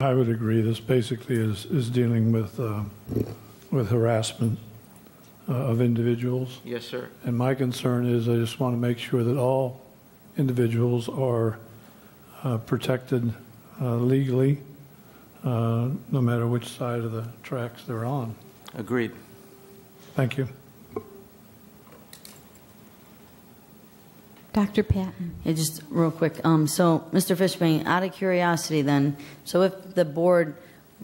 I would agree. This basically is dealing with harassment of individuals. Yes, sir. And my concern is I just want to make sure that all individuals are protected legally, no matter which side of the tracks they're on. Agreed. Thank you. Dr. Patton. Yeah, just real quick. So, Mr. Fishbane, out of curiosity then, so if the board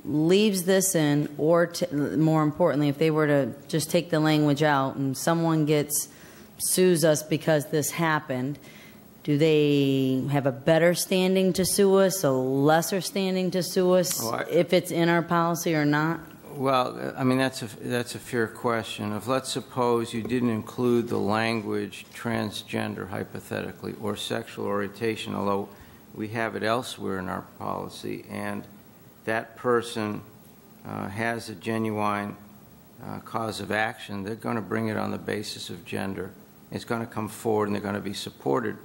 leaves this in, or more importantly, if they were to just take the language out and someone sues us because this happened, do they have a better standing to sue us, a lesser standing to sue us, if it's in our policy or not? Well, I mean, that's a fair question. If, let's suppose, you didn't include the language transgender, hypothetically, or sexual orientation, although we have it elsewhere in our policy, and that person has a genuine cause of action, they're going to bring it on the basis of gender. It's going to come forward and they're going to be supported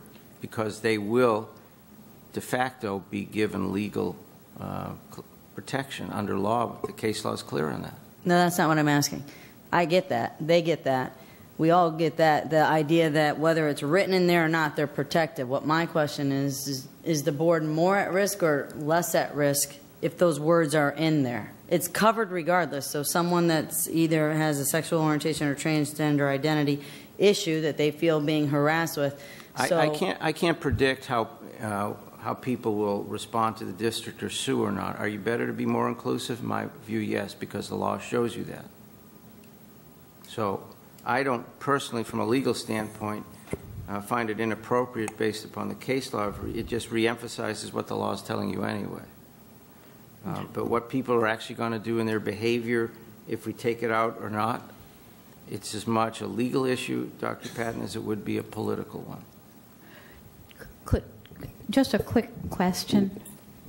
because they will de facto be given legal protection under law. The case law is clear on that. No, that's not what I'm asking. I get that. They get that. We all get that. The idea that whether it's written in there or not, they're protected. What my question is the board more at risk or less at risk if those words are in there? It's covered regardless. So someone that's either has a sexual orientation or transgender identity issue that they feel being harassed with. So I can't predict how people will respond to the district or sue or not. Are you better to be more inclusive? In my view, yes, because the law shows you that. So I don't personally, from a legal standpoint, find it inappropriate based upon the case law. It just reemphasizes what the law is telling you anyway. But what people are actually going to do in their behavior, if we take it out or not, it's as much a legal issue, Dr. Patton, as it would be a political one. Just a quick question,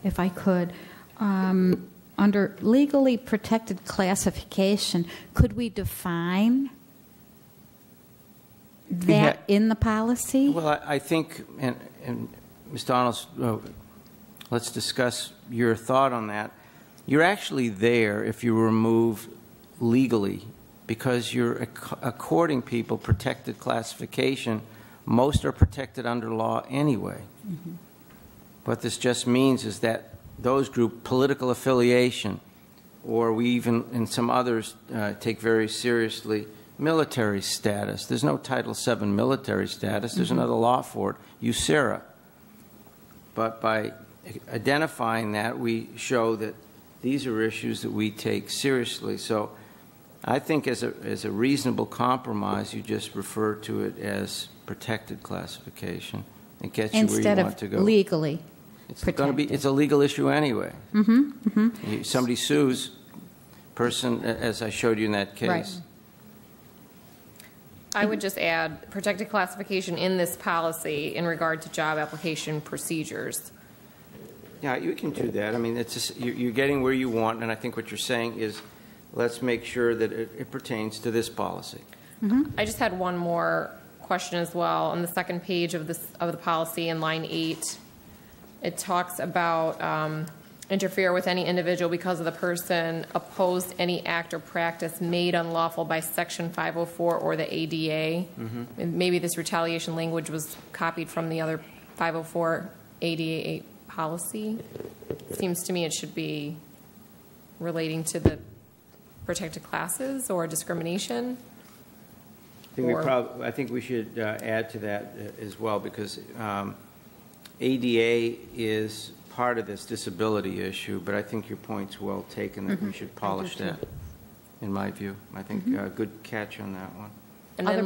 if I could. Under legally protected classification, could we define that in the policy? Well, I think, and Ms. Donalds, let's discuss your thought on that. You're actually there if you remove legally, because you're according people protected classification. Most are protected under law anyway. Mm-hmm. What this just means is that those group political affiliation, or we even in some others take very seriously military status. There's no Title VII military status. There's another law for it, USERA. But by identifying that, we show that these are issues that we take seriously. So I think as a reasonable compromise, you just refer to it as protected classification. It gets you where you want to go. Instead of legally protected. It's a legal issue anyway. Mm-hmm, mm-hmm. Somebody sues, person, as I showed you in that case. Right. I would just add protected classification in this policy in regard to job application procedures. Yeah, you can do that. I mean, it's just, you're getting where you want, and I think what you're saying is let's make sure that it pertains to this policy. Mm-hmm. I just had one more question as well. On the second page of the policy in line 8, it talks about interfere with any individual because of the person opposed any act or practice made unlawful by Section 504 or the ADA. Mm-hmm. And maybe this retaliation language was copied from the other 504 ADA policy. Seems to me it should be relating to the protected classes or discrimination. I think we should add to that as well, because ADA is part of this disability issue, but I think your point's well taken that we should polish that, in my view. I think good catch on that one. And then